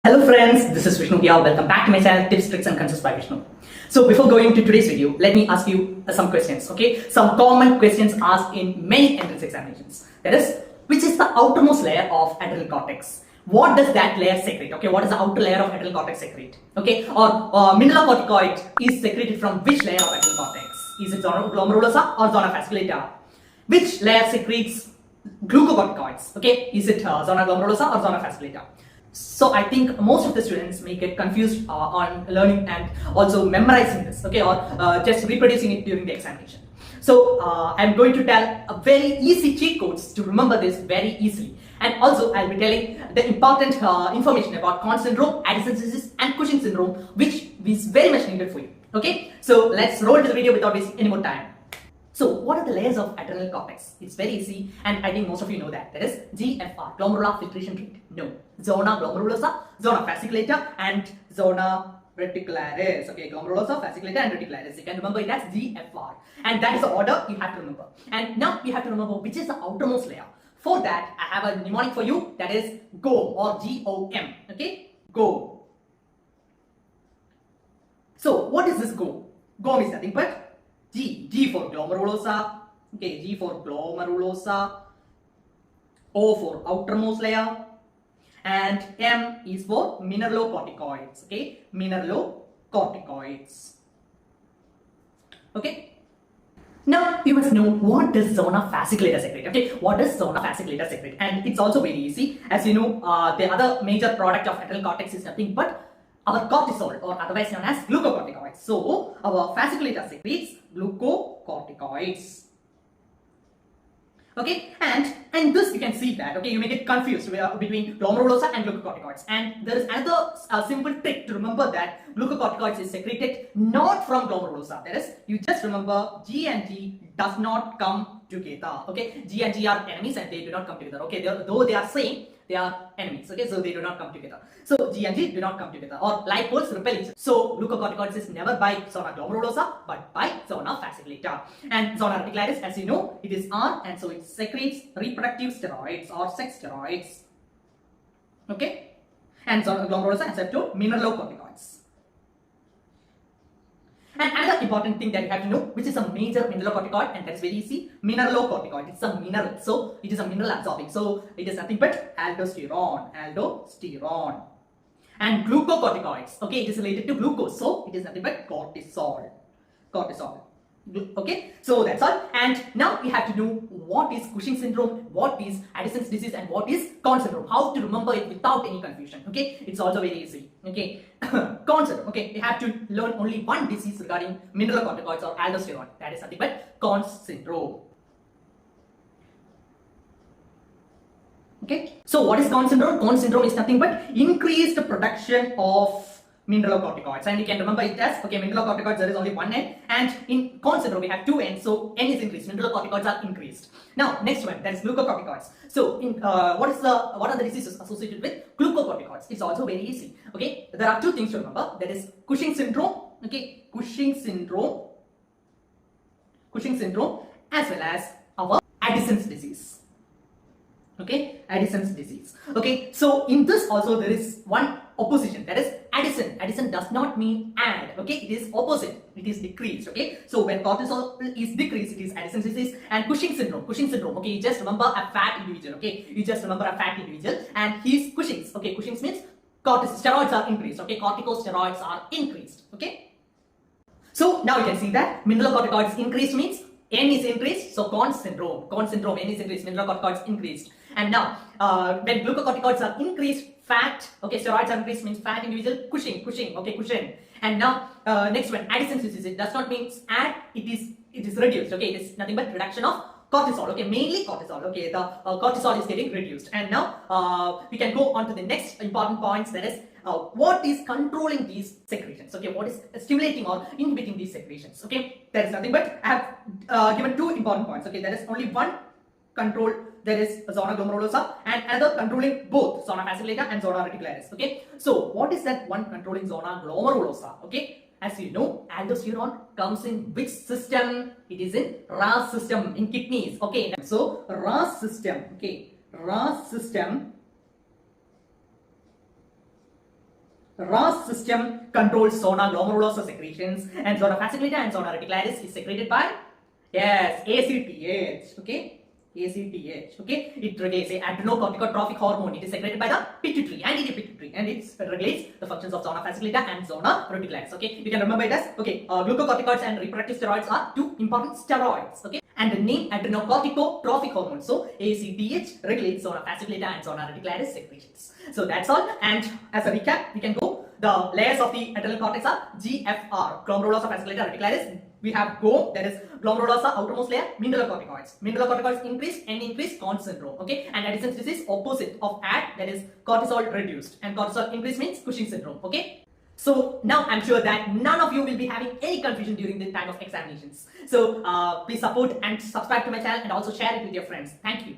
Hello friends, this is Vishnu here. Welcome back to my channel Tips, Tricks and Concepts by Vishnu. So before going to today's video, let me ask you some questions, okay? Some common questions asked in many entrance examinations. That is, which is the outermost layer of adrenal cortex? What does that layer secrete? Okay, what is the outer layer of adrenal cortex secrete? Okay, or mineralocorticoid is secreted from which layer of adrenal cortex? Is it zona glomerulosa or zona fasciculata? Which layer secretes glucocorticoids? Okay, is it zona glomerulosa or zona fasciculata? So I think most of the students may get confused on learning and also memorizing this, okay, or just reproducing it during the examination. So I'm going to tell a very easy cheat codes to remember this very easily. And also I'll be telling the important information about Conn syndrome, Addison's disease and Cushing syndrome, which is very much needed for you. Okay, so let's roll to the video without wasting any more time. So what are the layers of adrenal cortex? It's very easy and I think most of you know that. That is GFR, glomerular filtration rate. No. Zona glomerulosa, zona fasciculata and zona reticularis. Okay, glomerulosa, fasciculata and reticularis. You can remember it as GFR. And that is the order you have to remember. And now you have to remember which is the outermost layer. For that, I have a mnemonic for you, that is GOM or G-O-M. Okay, GOM. So what is this GOM? GOM is nothing but G for glomerulosa, okay, G for glomerulosa, O for outermost layer, and M is for mineralocorticoids, okay, mineralocorticoids, okay. Now you must know what does zona fasciculata secrete, okay, what does zona fasciculata secrete, and it's also very easy. As you know, the other major product of adrenal cortex is nothing but our cortisol, or otherwise known as glucocorticoids. So our fasciculata secretes glucocorticoids. Okay, and this you can see that, okay, you may get confused between glomerulosa and glucocorticoids, and there is another simple trick to remember that glucocorticoids is secreted not from glomerulosa. That is, you just remember G and G does not come together. Okay, G and G are enemies and they do not come together. Okay, though they are same, they are enemies. Okay, so they do not come together. So G and G do not come together, or like poles repel each other. So glucocorticoids is never by zona glomerulosa but by zona fasciculata. And zona reticularis, as you know, it is R, and so it secretes reproductive steroids or sex steroids. Okay, and zona glomerulosa, as I told, mineralocorticoids. And another important thing that you have to know, which is a major mineralocorticoid, and that's very easy. Mineralocorticoid, it's a mineral, so it is a mineral absorbing, so it is nothing but aldosterone. And glucocorticoids, okay, it is related to glucose, so it is nothing but cortisol. Okay, so that's all. And now we have to know what is Cushing syndrome, what is Addison's disease, and what is Conn syndrome. How to remember it without any confusion. Okay, it's also very easy. Okay, Conn syndrome. Okay, we have to learn only one disease regarding mineralocorticoids or aldosterone. That is nothing but Conn syndrome. Okay, so what is Conn syndrome? Conn syndrome is nothing but increased production of mineralocorticoids, and you can remember it as, okay, mineralocorticoids, there is only one N, and in Conn syndrome we have two N, so N is increased, mineralocorticoids are increased. Now next one, that is glucocorticoids. So in what are the diseases associated with glucocorticoids? It's also very easy. Okay, there are two things to remember, that is Cushing syndrome, okay, Cushing syndrome, as well as our Addison's disease. Okay, Addison's disease. Okay, so in this also there is one opposition, that is Addison. Addison does not mean add. Okay, it is opposite, it is decreased. Okay, so when cortisol is decreased, it is Addison's disease. And Cushing syndrome, okay, you just remember a fat individual. Okay, you just remember a fat individual, and he's Cushing's. Okay, Cushing's means steroids are increased. Okay, corticosteroids are increased. Okay, so now you can see that mineralocorticoids increased means N is increased, so Conn syndrome, N is increased, mineralocorticoids increased. And now when glucocorticoids are increased, fat, okay, steroids are increased means fat individual, Cushing, okay, Cushing. And now next one, Addison's disease, it does not mean add, it is reduced. Okay, it is nothing but reduction of cortisol. Okay, mainly cortisol. Okay, the cortisol is getting reduced. And now we can go on to the next important points, that is what is controlling these secretions. Okay, what is stimulating or inhibiting these secretions. Okay, there is nothing but I have given two important points. Okay, there is only one control, there is zona glomerulosa, and another controlling both zona fasciculata and zona reticularis. Okay, so what is that one controlling zona glomerulosa? Okay, as you know, aldosterone comes in which system? It is in RAS system, in kidneys. Okay, so RAS system. Okay, RAS system RAS system controls zona glomerulosa secretions, and zona fasciculata and zona reticularis is secreted by, yes, ACTH. Okay. ACTH, okay, it regulates a adrenocorticotrophic hormone. It is secreted by the pituitary, anterior pituitary, and it regulates the functions of zona fasciculata and zona reticularis. Okay, you can remember it as, okay, glucocorticoids and reproductive steroids are two important steroids. Okay, and the name adrenocorticotrophic hormone. So ACTH regulates zona fasciculata and zona reticularis secretions. So that's all. And as a recap, we can go. The layers of the adrenal cortex are GFR, glomerulosa fasciculata reticularis. We have GO, that is glomerulosa outermost layer, mineralocorticoids. Mineralocorticoids increase and increase Conn syndrome. Okay, and Addison's disease opposite of AD, that is cortisol reduced, and cortisol increase means Cushing syndrome. Okay. So now I'm sure that none of you will be having any confusion during the time of examinations. So please support and subscribe to my channel and also share it with your friends. Thank you.